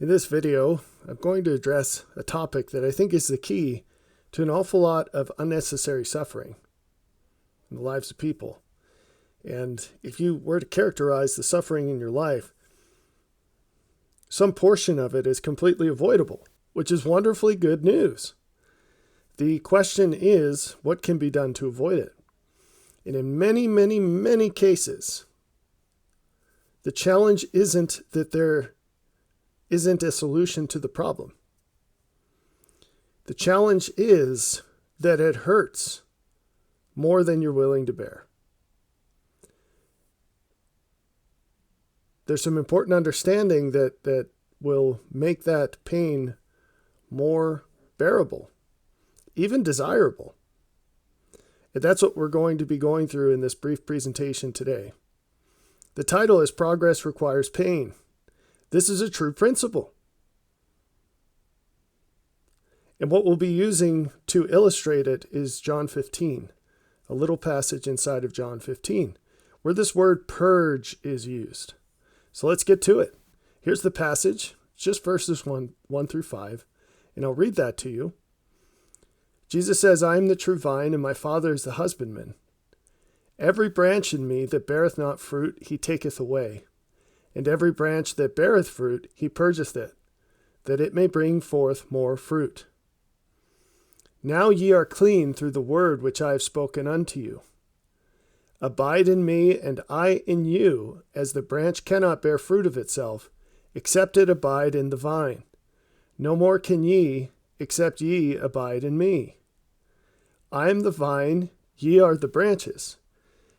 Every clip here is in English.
In this video, I'm going to address a topic that I think is the key to an awful lot of unnecessary suffering in the lives of people. And if you were to characterize the suffering in your life, some portion of it is completely avoidable, which is wonderfully good news. The question is, what can be done to avoid it? And in many cases, the challenge isn't that there isn't a solution to the problem. The challenge is that it hurts more than you're willing to bear. There's some important understanding that will make that pain more bearable, even desirable. And that's what we're going to be going through in this brief presentation today. The title is Progress Requires Pain. This is a true principle. And what we'll be using to illustrate it is John 15, a little passage inside of John 15, where this word purge is used. So let's get to it. Here's the passage, just verses 1 through 5, and I'll read that to you. Jesus says, I am the true vine, and my Father is the husbandman. Every branch in me that beareth not fruit, he taketh away. And every branch that beareth fruit, he purgeth it, that it may bring forth more fruit. Now ye are clean through the word which I have spoken unto you. Abide in me, and I in you, as the branch cannot bear fruit of itself, except it abide in the vine. No more can ye, except ye abide in me. I am the vine, ye are the branches.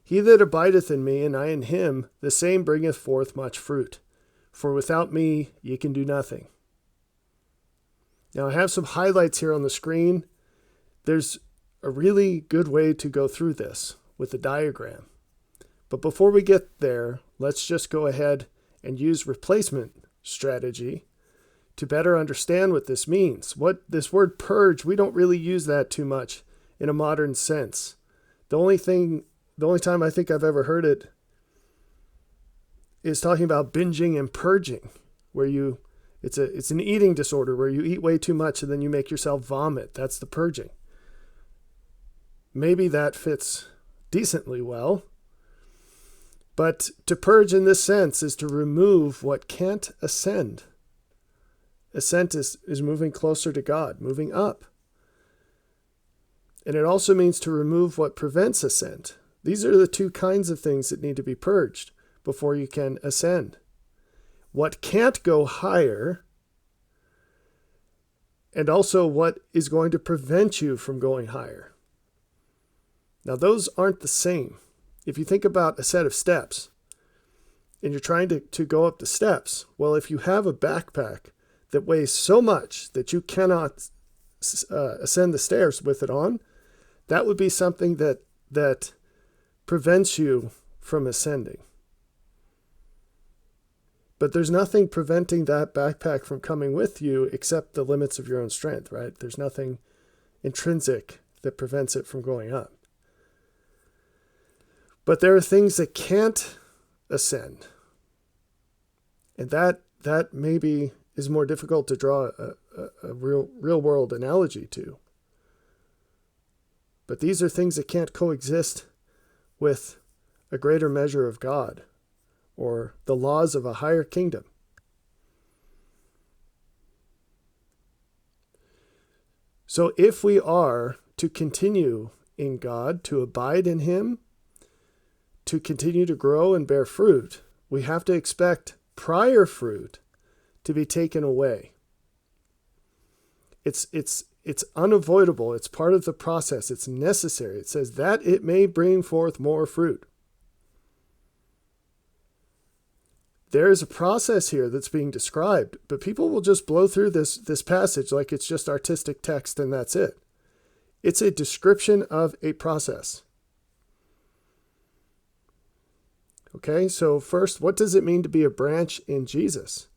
He that abideth in me, and I in him, the same bringeth forth much fruit. For without me ye can do nothing. Now I have some highlights here on the screen. There's a really good way to go through this with a diagram. But before we get there, let's just go ahead and use replacement strategy to better understand what this means. What this word purge, we don't really use that too much in a modern sense. The only time I think I've ever heard it is talking about binging and purging, where it's an eating disorder where you eat way too much and then you make yourself vomit. That's the purging. Maybe that fits decently well. But to purge in this sense is to remove what can't ascend. Ascent is moving closer to God, moving up. And it also means to remove what prevents ascent. These are the two kinds of things that need to be purged before you can ascend. What can't go higher, and also what is going to prevent you from going higher. Now, those aren't the same. If you think about a set of steps, and you're trying to go up the steps, well, if you have a backpack that weighs so much that you cannot ascend the stairs with it on, that would be something that prevents you from ascending. But there's nothing preventing that backpack from coming with you except the limits of your own strength, right? There's nothing intrinsic that prevents it from going up. But there are things that can't ascend. And that maybe is more difficult to draw a real world analogy to. But these are things that can't coexist with a greater measure of God or the laws of a higher kingdom. So if we are to continue in God, to abide in Him, to continue to grow and bear fruit, we have to expect prior fruit to be taken away. It's unavoidable. It's part of the process. It's necessary. It says that it may bring forth more fruit. There is a process here that's being described, but people will just blow through this passage like it's just artistic text and that's it. It's a description of a process. Okay, so first, what does it mean to be a branch in Jesus?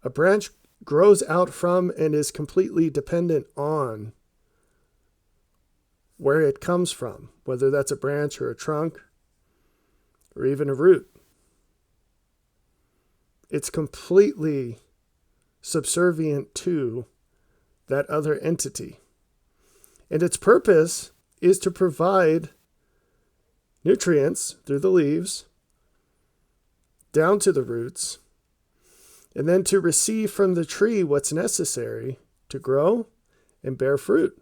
A branch grows out from and is completely dependent on where it comes from, whether that's a branch or a trunk or even a root. It's completely subservient to that other entity. And its purpose is to provide nutrients through the leaves down to the roots, and then to receive from the tree what's necessary to grow and bear fruit.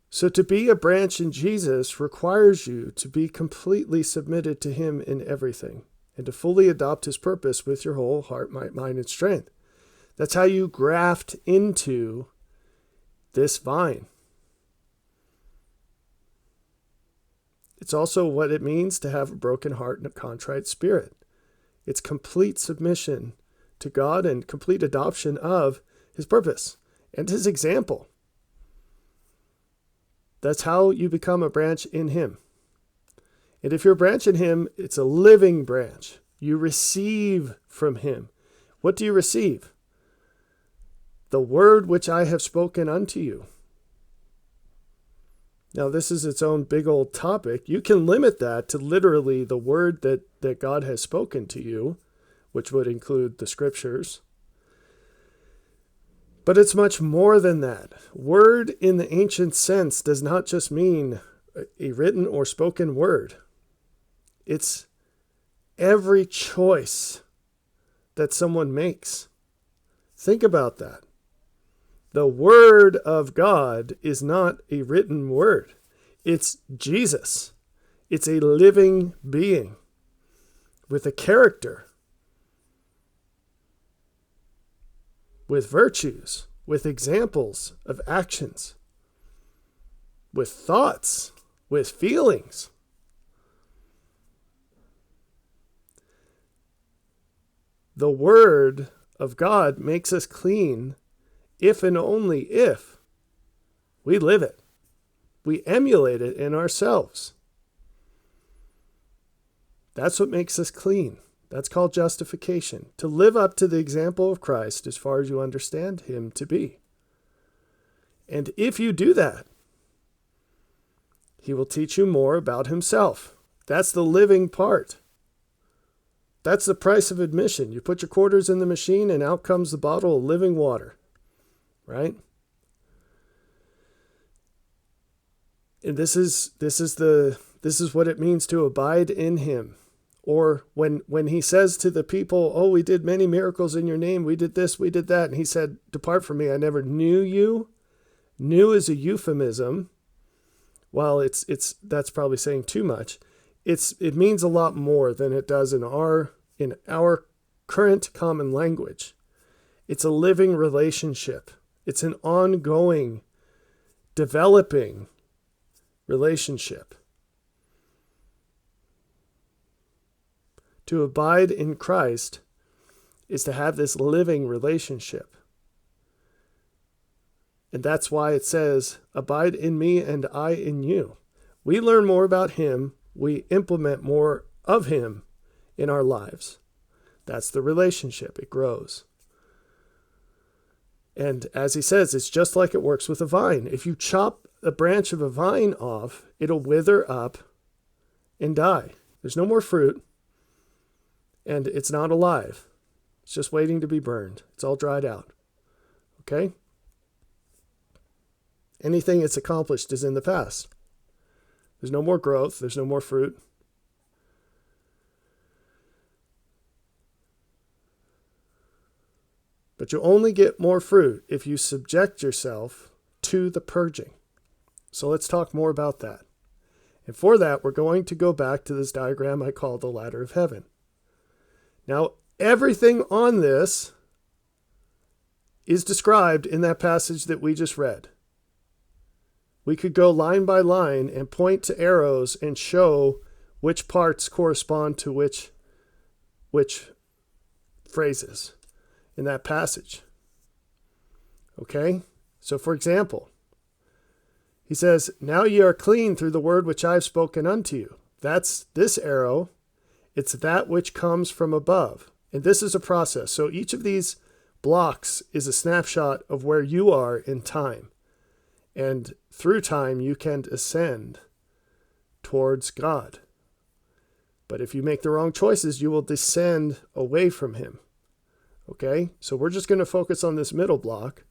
So to be a branch in Jesus requires you to be completely submitted to him in everything and to fully adopt his purpose with your whole heart, mind, and strength. That's how you graft into this vine. It's also what it means to have a broken heart and a contrite spirit. It's complete submission to God and complete adoption of his purpose and his example. That's how you become a branch in him. And if you're a branch in him, it's a living branch. You receive from him. What do you receive? The word which I have spoken unto you. Now, this is its own big old topic. You can limit that to literally the word that God has spoken to you, which would include the scriptures. But it's much more than that. Word in the ancient sense does not just mean a written or spoken word. It's every choice that someone makes. Think about that. The word of God is not a written word. It's Jesus. It's a living being with a character, with virtues, with examples of actions, with thoughts, with feelings. The word of God makes us clean if and only if we live it. We emulate it in ourselves. That's what makes us clean. That's called justification. To live up to the example of Christ as far as you understand him to be. And if you do that, he will teach you more about himself. That's the living part. That's the price of admission. You put your quarters in the machine and out comes the bottle of living water. Right? And this is what it means to abide in him. Or when he says to the people, oh, we did many miracles in your name, we did this, we did that, and he said, depart from me, I never knew you. Knew is a euphemism. Well, that's probably saying too much. It means a lot more than it does in our current common language. It's a living relationship. It's an ongoing, developing relationship. To abide in Christ is to have this living relationship. And that's why it says, abide in me and I in you. We learn more about him. We implement more of him in our lives. That's the relationship. It grows. And as he says, it's just like it works with a vine. If you chop a branch of a vine off, it'll wither up and die. There's no more fruit. And it's not alive. It's just waiting to be burned. It's all dried out. Okay? Anything it's accomplished is in the past. There's no more growth. There's no more fruit. But you only get more fruit if you subject yourself to the purging. So let's talk more about that. And for that, we're going to go back to this diagram I call the ladder of heaven. Now, everything on this is described in that passage that we just read. We could go line by line and point to arrows and show which parts correspond to which phrases in that passage. Okay? So for example, he says, now ye are clean through the word which I have spoken unto you. That's this arrow. It's that which comes from above. And this is a process. So each of these blocks is a snapshot of where you are in time. And through time, you can ascend towards God. But if you make the wrong choices, you will descend away from him. Okay? So we're just going to focus on this middle block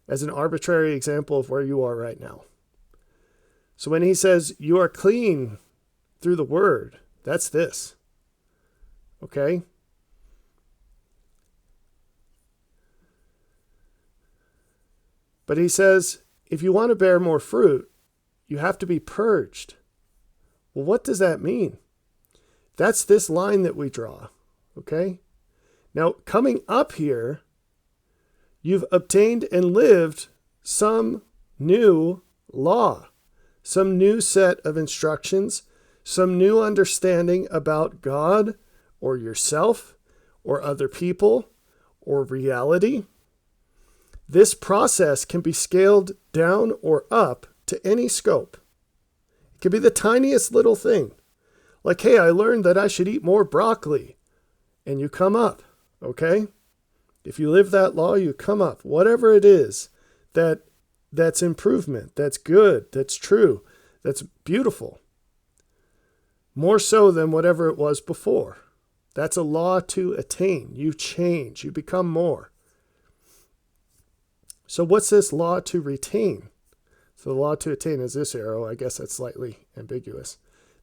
as an arbitrary example of where you are right now. So when he says you are clean through the word, that's this. Okay? But he says, if you want to bear more fruit, you have to be purged. Well, what does that mean? That's this line that we draw. Okay? Now, coming up here, you've obtained and lived some new law, some new set of instructions, some new understanding about God or yourself or other people or reality. This process can be scaled down or up to any scope. It can be the tiniest little thing. Like, hey, I learned that I should eat more broccoli. And you come up, okay? If you live that law, you come up. Whatever it is that's improvement, that's good, that's true, that's beautiful. More so than whatever it was before. That's a law to attain. You change. You become more. So what's this law to retain? So the law to attain is this arrow. I guess that's slightly ambiguous.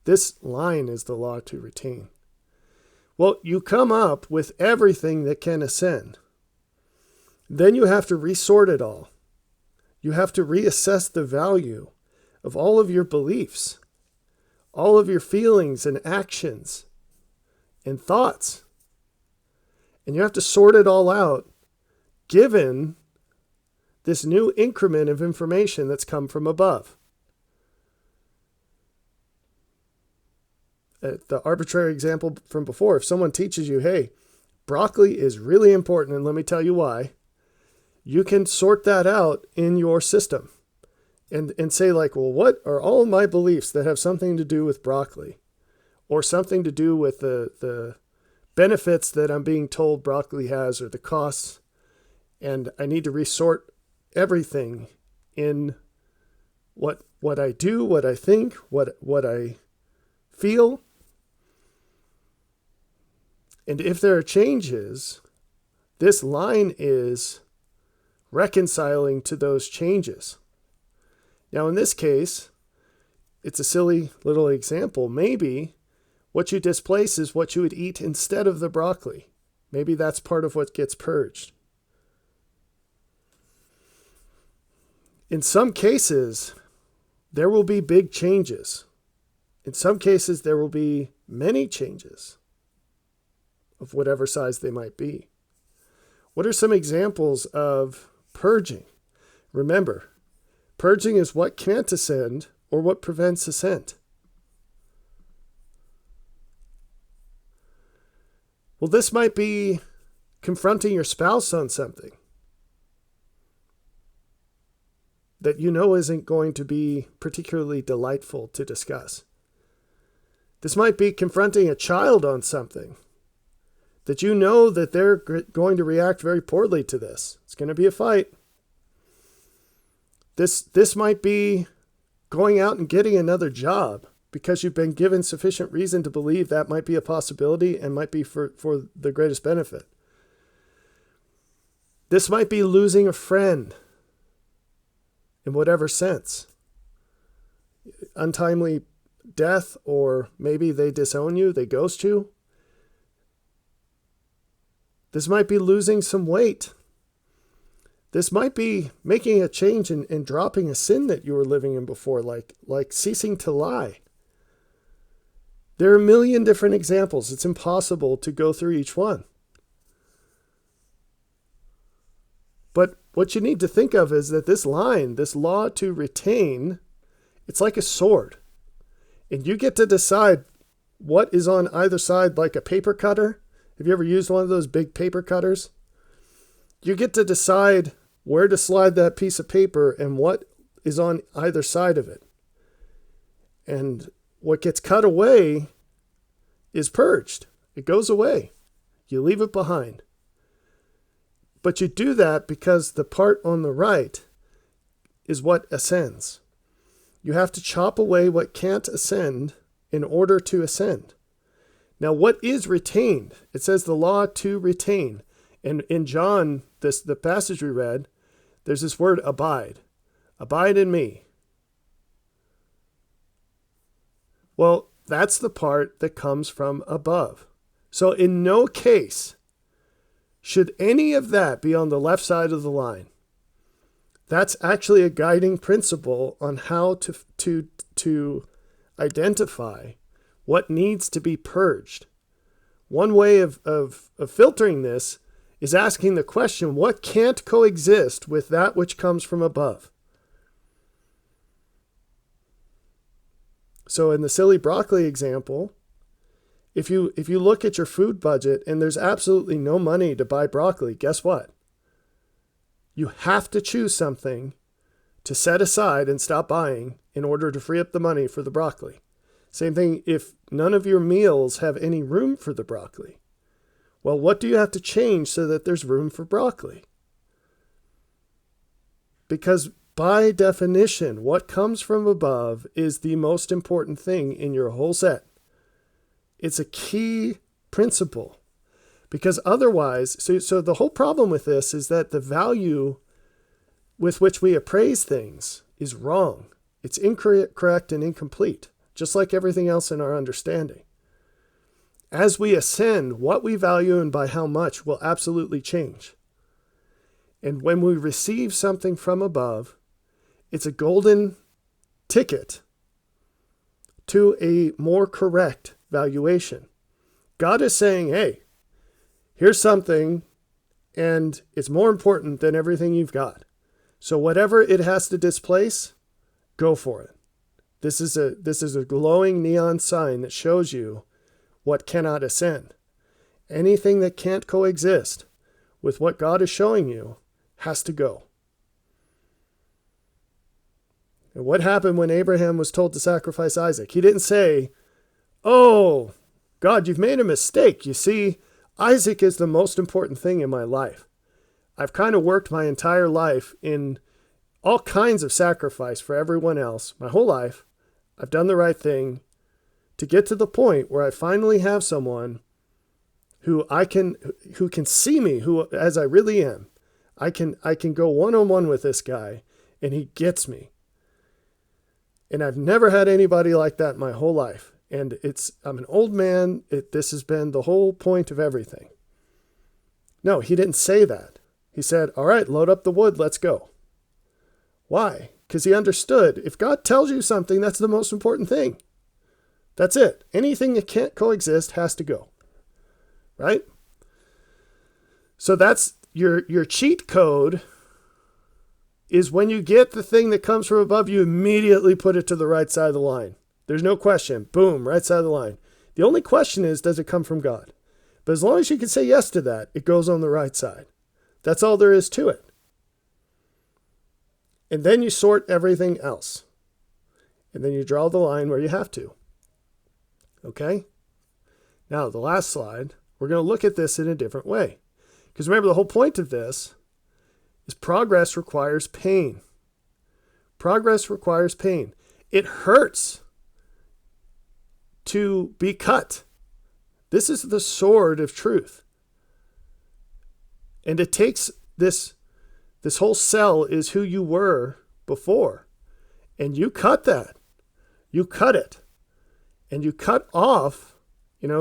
This line is the law to retain. Well, you come up with everything that can ascend. Then you have to resort it all. You have to reassess the value of all of your beliefs, all of your feelings and actions and thoughts. And you have to sort it all out, given this new increment of information that's come from above. The arbitrary example from before, if someone teaches you, hey, broccoli is really important, and let me tell you why, you can sort that out in your system and say like, well, what are all of my beliefs that have something to do with broccoli or something to do with the benefits that I'm being told broccoli has or the costs, and I need to resort everything in what I do, what I think, what I feel. And if there are changes, this line is reconciling to those changes. Now, in this case, it's a silly little example. Maybe what you displace is what you would eat instead of the broccoli. Maybe that's part of what gets purged. In some cases, there will be big changes. In some cases, there will be many changes of whatever size they might be. What are some examples of purging? Remember, purging is what can't ascend or what prevents ascent. Well, this might be confronting your spouse on something that you know isn't going to be particularly delightful to discuss. This might be confronting a child on something that you know that they're going to react very poorly to this. It's going to be a fight. This might be going out and getting another job because you've been given sufficient reason to believe that might be a possibility and might be for the greatest benefit. This might be losing a friend in whatever sense. Untimely death, or maybe they disown you, they ghost you. This might be losing some weight. This might be making a change and dropping a sin that you were living in before, like ceasing to lie. There are a million different examples. It's impossible to go through each one. But what you need to think of is that this line, this law to retain, it's like a sword. And you get to decide what is on either side, like a paper cutter. Have you ever used one of those big paper cutters? You get to decide where to slide that piece of paper and what is on either side of it. And what gets cut away is purged. It goes away. You leave it behind. But you do that because the part on the right is what ascends. You have to chop away what can't ascend in order to ascend. Now, what is retained? It says the law to retain. And in John, the passage we read, there's this word abide. Abide in me. Well, that's the part that comes from above. So in no case should any of that be on the left side of the line. That's actually a guiding principle on how to identify what needs to be purged. One way of filtering this is asking the question, what can't coexist with that which comes from above? So in the silly broccoli example, if you look at your food budget and there's absolutely no money to buy broccoli, guess what? You have to choose something to set aside and stop buying in order to free up the money for the broccoli. Same thing if none of your meals have any room for the broccoli. Well, what do you have to change so that there's room for broccoli? Because by definition, what comes from above is the most important thing in your whole set. It's a key principle. Because otherwise, so the whole problem with this is that the value with which we appraise things is wrong. It's incorrect and incomplete, just like everything else in our understanding. As we ascend, what we value and by how much will absolutely change. And when we receive something from above, it's a golden ticket to a more correct valuation. God is saying, hey, here's something, and it's more important than everything you've got. So whatever it has to displace, go for it. This is a glowing neon sign that shows you what cannot ascend. Anything that can't coexist with what God is showing you has to go. And what happened when Abraham was told to sacrifice Isaac? He didn't say, oh, God, you've made a mistake. You see, Isaac is the most important thing in my life. I've kind of worked my entire life in all kinds of sacrifice for everyone else. My whole life, I've done the right thing to get to the point where I finally have someone who can see me as I really am. I can go one-on-one with this guy and he gets me. And I've never had anybody like that in my whole life. And I'm an old man. This has been the whole point of everything. No, he didn't say that. He said, all right, load up the wood. Let's go. Why? Because he understood if God tells you something, that's the most important thing. That's it. Anything that can't coexist has to go. Right? So that's your cheat code is when you get the thing that comes from above, you immediately put it to the right side of the line. There's no question. Boom, right side of the line. The only question is, does it come from God? But as long as you can say yes to that, it goes on the right side. That's all there is to it. And then you sort everything else. And then you draw the line where you have to. Okay? Now, the last slide, we're going to look at this in a different way. Because remember, the whole point of this is progress requires pain. Progress requires pain. It hurts to be cut. This is the sword of truth. And it takes this whole cell is who you were before. And you cut that. You cut it. And you cut off,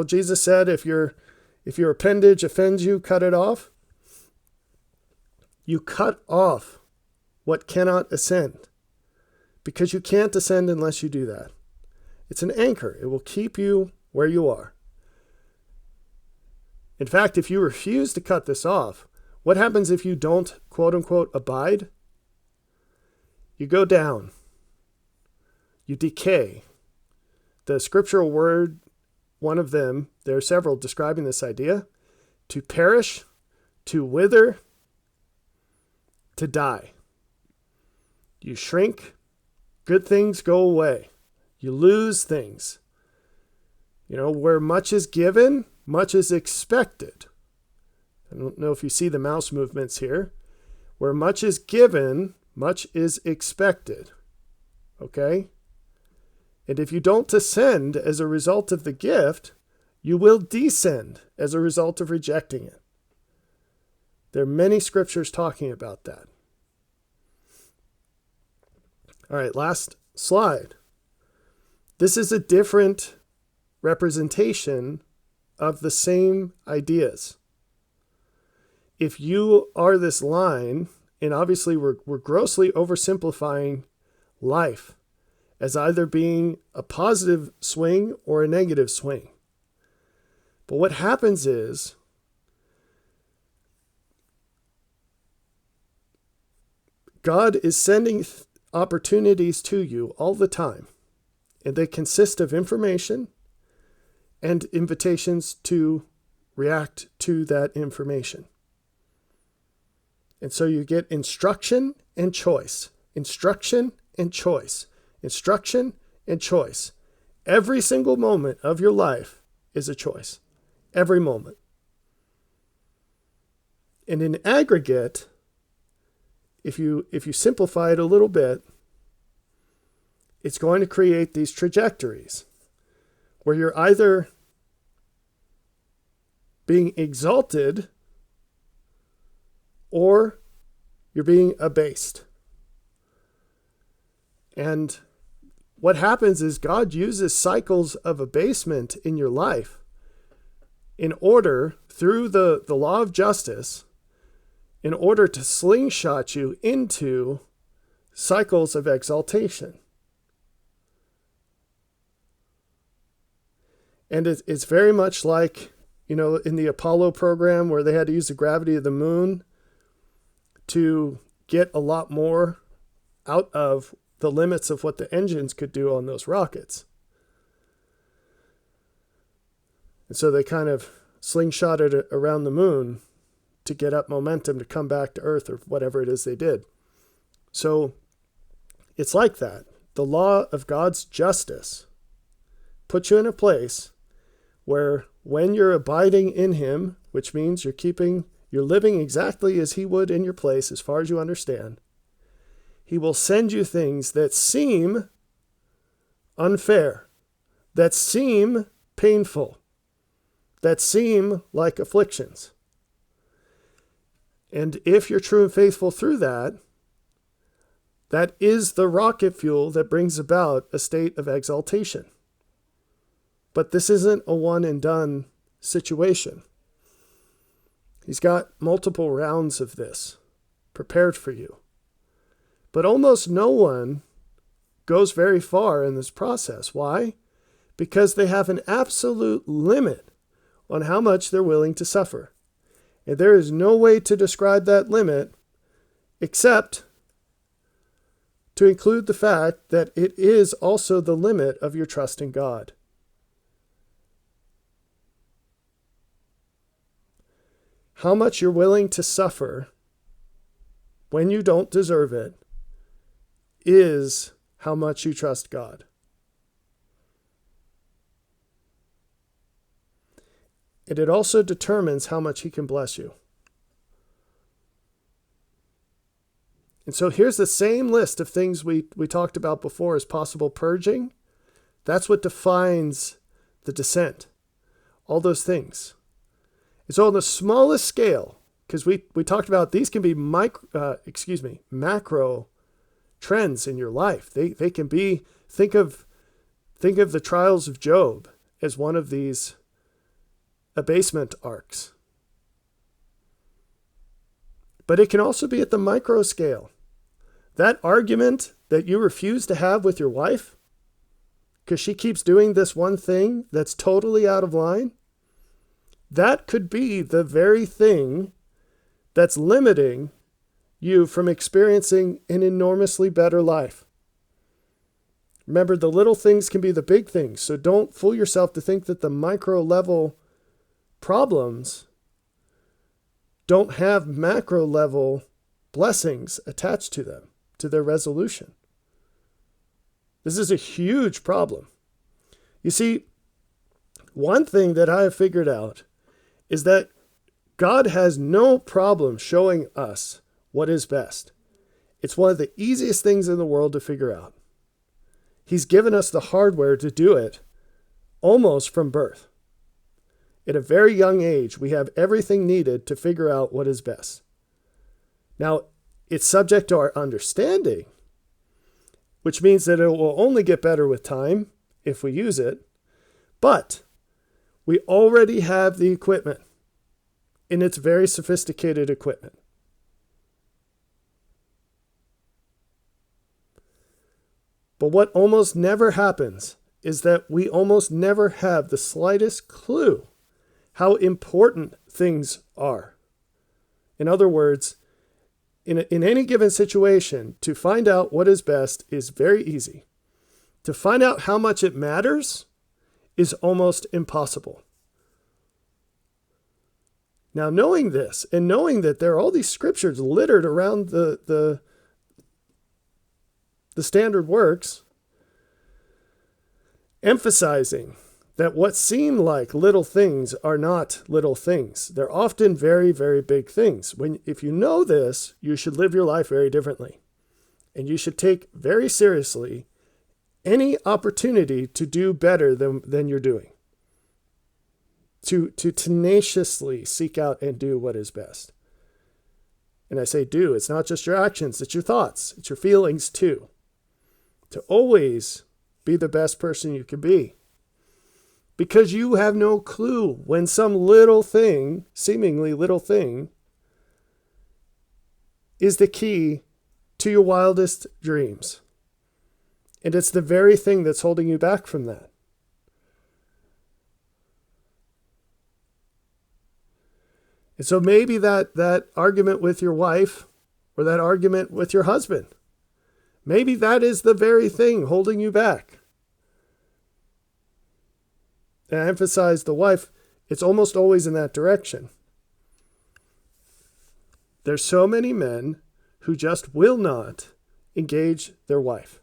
Jesus said, if your appendage offends you, cut it off. You cut off what cannot ascend. Because you can't ascend unless you do that. It's an anchor. It will keep you where you are. In fact, if you refuse to cut this off, what happens if you don't, quote unquote, abide? You go down. You decay. The scriptural word, one of them, there are several describing this idea, to perish, to wither, to die. You shrink, good things go away. You lose things. Where much is given, much is expected. I don't know if you see the mouse movements here. Where much is given, much is expected. Okay? And if you don't ascend as a result of the gift, You will descend as a result of rejecting it. There are many scriptures talking about that. All right, last slide. This is a different representation of the same ideas. If you are this line, and obviously we're grossly oversimplifying life as either being a positive swing or a negative swing. But what happens is God is sending opportunities to you all the time, and they consist of information and invitations to react to that information. And so you get instruction and choice, instruction and choice, instruction and choice. Every single moment of your life is a choice. Every moment. And in aggregate, if you simplify it a little bit, it's going to create these trajectories where you're either being exalted or you're being abased. And what happens is God uses cycles of abasement in your life in order, through the law of justice, in order to slingshot you into cycles of exaltation. And it's very much like, in the Apollo program where they had to use the gravity of the moon to get a lot more out of the limits of what the engines could do on those rockets. And so they kind of slingshotted it around the moon to get up momentum to come back to Earth or whatever it is they did. So it's like that. The law of God's justice puts you in a place where when you're abiding in him, which means you're living exactly as he would in your place as far as you understand, he will send you things that seem unfair, that seem painful, that seem like afflictions. And if you're true and faithful through that, that is the rocket fuel that brings about a state of exaltation. But this isn't a one and done situation. He's got multiple rounds of this prepared for you. But almost no one goes very far in this process. Why? Because they have an absolute limit on how much they're willing to suffer. And there is no way to describe that limit except to include the fact that it is also the limit of your trust in God. How much you're willing to suffer when you don't deserve it is how much you trust God. And it also determines how much he can bless you. And so here's the same list of things we talked about before as possible purging. That's what defines the descent. All those things. And so on the smallest scale, because we talked about these can be macro trends in your life. They can be, think of the trials of Job as one of these abasement arcs. But it can also be at the micro scale. That argument that you refuse to have with your wife because she keeps doing this one thing that's totally out of line, that could be the very thing that's limiting you from experiencing an enormously better life. Remember, the little things can be the big things, so don't fool yourself to think that the micro level problems don't have macro level blessings attached to them, to their resolution. This is a huge problem. You see, one thing that I have figured out is that God has no problem showing us what is best. It's one of the easiest things in the world to figure out. He's given us the hardware to do it almost from birth. At a very young age, we have everything needed to figure out what is best. Now, it's subject to our understanding, which means that it will only get better with time if we use it. But we already have the equipment, and it's very sophisticated equipment. But what almost never happens is that we almost never have the slightest clue how important things are. In other words, in any given situation, to find out what is best is very easy. To find out how much it matters is almost impossible. Now, knowing this, and knowing that there are all these scriptures littered around the standard works, emphasizing that what seem like little things are not little things. They're often very, very big things. If you know this, you should live your life very differently. And you should take very seriously any opportunity to do better than you're doing. To tenaciously seek out and do what is best. And I say do, it's not just your actions, it's your thoughts, it's your feelings too. To always be the best person you can be. Because you have no clue when some little thing, seemingly little thing, is the key to your wildest dreams. And it's the very thing that's holding you back from that. And so maybe that argument with your wife or that argument with your husband, maybe that is the very thing holding you back. And I emphasize the wife, it's almost always in that direction. There's so many men who just will not engage their wife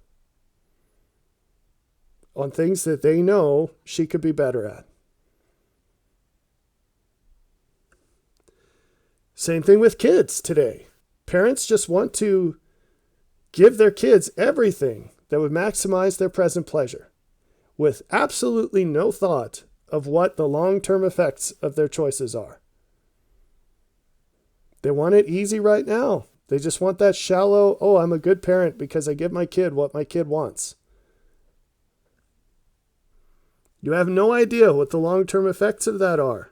on things that they know she could be better at. Same thing with kids today. Parents just want to give their kids everything that would maximize their present pleasure, with absolutely no thought of what the long-term effects of their choices are. They want it easy right now. They just want that shallow, oh, I'm a good parent because I give my kid what my kid wants. You have no idea what the long-term effects of that are.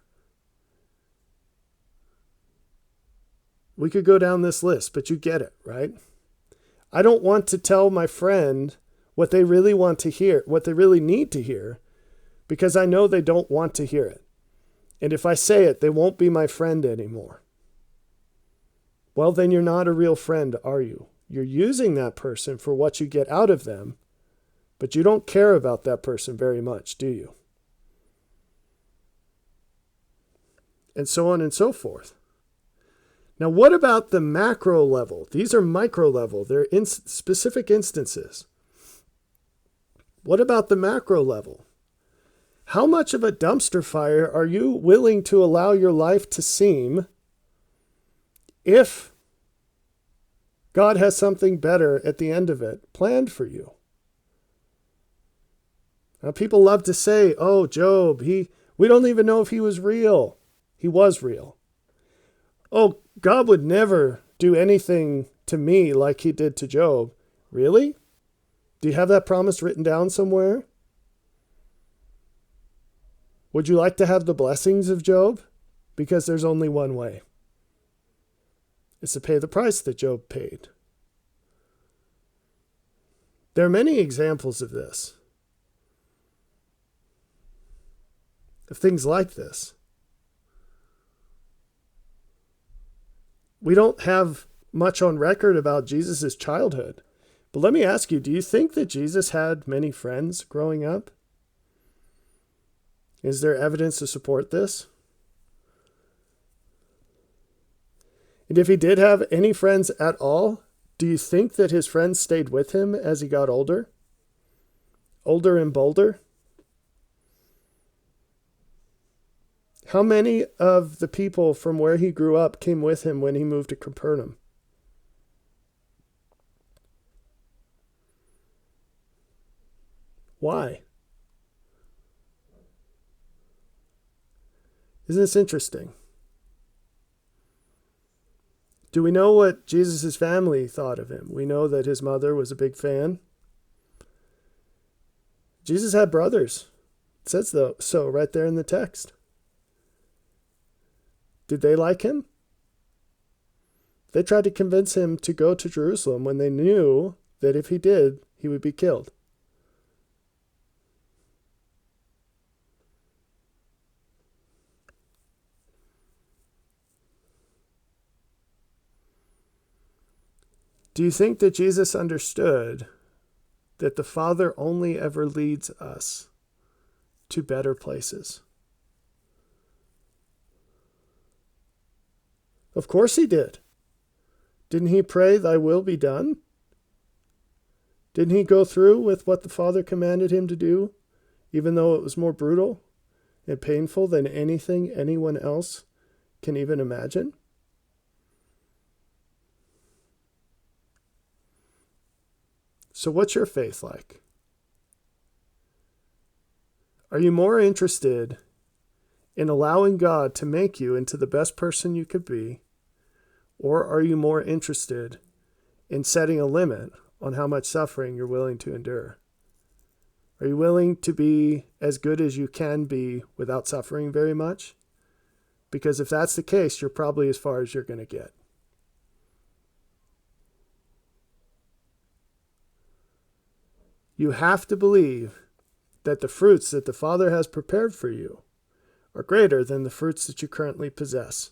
We could go down this list, but you get it, right? I don't want to tell my friend what they really want to hear, what they really need to hear, because I know they don't want to hear it. And if I say it, they won't be my friend anymore. Well, then you're not a real friend, are you? You're using that person for what you get out of them, but you don't care about that person very much, do you? And so on and so forth. Now, what about the macro level? These are micro level. They're in specific instances. What about the macro level? How much of a dumpster fire are you willing to allow your life to seem if God has something better at the end of it planned for you? Now, people love to say, oh, Job, we don't even know if he was real. He was real. Oh, God would never do anything to me like he did to Job. Really? Do you have that promise written down somewhere? Would you like to have the blessings of Job? Because there's only one way. It's to pay the price that Job paid. There are many examples of this. Of things like this. We don't have much on record about Jesus' childhood. But let me ask you, do you think that Jesus had many friends growing up? Is there evidence to support this? And if he did have any friends at all, do you think that his friends stayed with him as he got older? Older and bolder? How many of the people from where he grew up came with him when he moved to Capernaum? Why? Isn't this interesting? Do we know what Jesus' family thought of him? We know that his mother was a big fan. Jesus had brothers. It says so right there in the text. Did they like him? They tried to convince him to go to Jerusalem when they knew that if he did, he would be killed. Do you think that Jesus understood that the Father only ever leads us to better places? Of course he did. Didn't he pray, "Thy will be done"? Didn't he go through with what the Father commanded him to do, even though it was more brutal and painful than anything anyone else can even imagine? So what's your faith like? Are you more interested in allowing God to make you into the best person you could be, or are you more interested in setting a limit on how much suffering you're willing to endure? Are you willing to be as good as you can be without suffering very much? Because if that's the case, you're probably as far as you're going to get. You have to believe that the fruits that the Father has prepared for you are greater than the fruits that you currently possess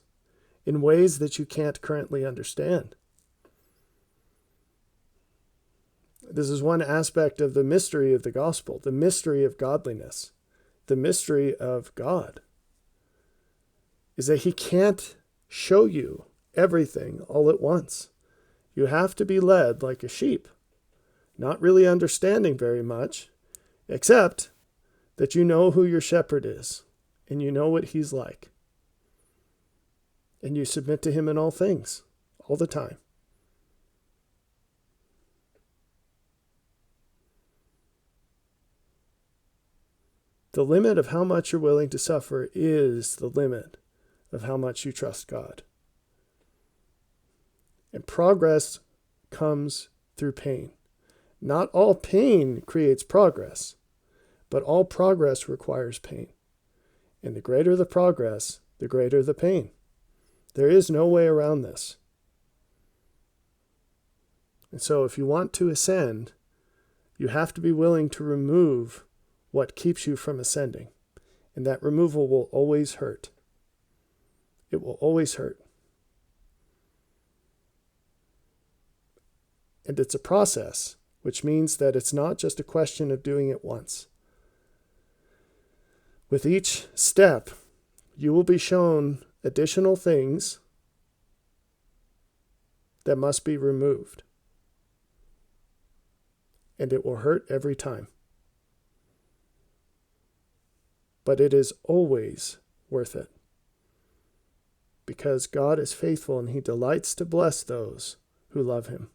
in ways that you can't currently understand. This is one aspect of the mystery of the gospel, the mystery of godliness, the mystery of God, is that he can't show you everything all at once. You have to be led like a sheep, not really understanding very much, except that you know who your shepherd is, and you know what he's like. And you submit to him in all things, all the time. The limit of how much you're willing to suffer is the limit of how much you trust God. And progress comes through pain. Not all pain creates progress, but all progress requires pain. And the greater the progress, the greater the pain. There is no way around this. And so if you want to ascend, you have to be willing to remove what keeps you from ascending. And that removal will always hurt. It will always hurt. And it's a process, which means that it's not just a question of doing it once. With each step, you will be shown additional things that must be removed. And it will hurt every time. But it is always worth it. Because God is faithful and he delights to bless those who love him.